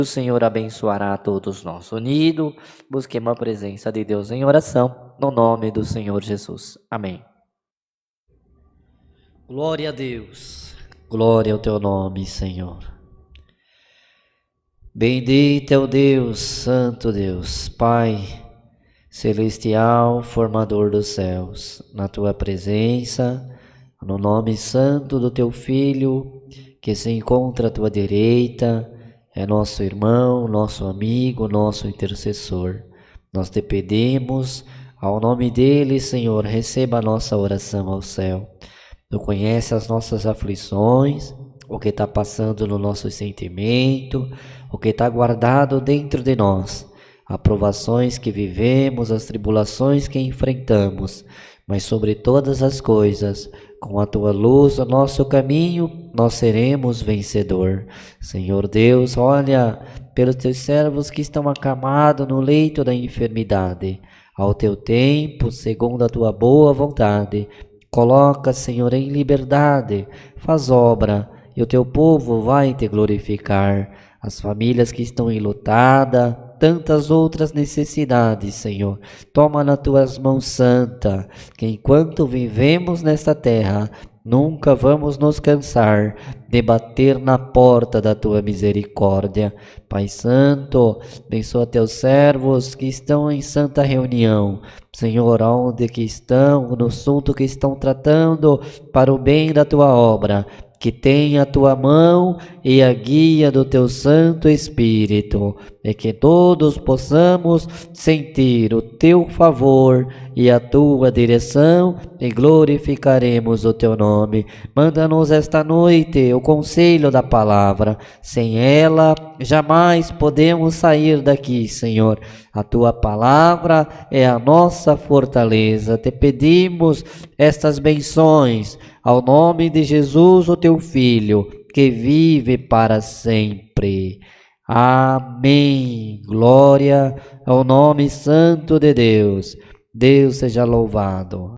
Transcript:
O Senhor abençoará a todos nós. Unidos, busquemos a presença de Deus em oração, no nome do Senhor Jesus. Amém. Glória a Deus. Glória ao teu nome, Senhor. Bendito é o Deus, Santo Deus, Pai celestial, formador dos céus. Na tua presença, no nome santo do teu Filho, que se encontra à tua direita, é nosso irmão, nosso amigo, nosso intercessor. Nós te pedimos, ao nome dele, Senhor, receba a nossa oração ao céu. Tu conhece as nossas aflições, o que está passando no nosso sentimento, o que está guardado dentro de nós, as provações que vivemos, as tribulações que enfrentamos, mas sobre todas as coisas, com a tua luz, o nosso caminho, nós seremos vencedor. Senhor Deus, olha pelos teus servos que estão acamados no leito da enfermidade. Ao teu tempo, segundo a tua boa vontade, coloca, Senhor, em liberdade, faz obra, e o teu povo vai te glorificar. As famílias que estão enlutadas, tantas outras necessidades, Senhor, toma nas tuas mãos santa, que enquanto vivemos nesta terra, nunca vamos nos cansar de bater na porta da tua misericórdia. Pai Santo, abençoa teus servos que estão em santa reunião, Senhor, onde que estão, no assunto que estão tratando, para o bem da tua obra, que tenha a tua mão e a guia do teu Santo Espírito, e que todos possamos sentir o teu favor e a tua direção, e glorificaremos o teu nome. Manda-nos esta noite o conselho da palavra, sem ela jamais podemos sair daqui, Senhor. A tua palavra é a nossa fortaleza. Te pedimos estas benções ao nome de Jesus, o teu Filho, que vive para sempre. Amém. Glória ao nome santo de Deus. Deus seja louvado.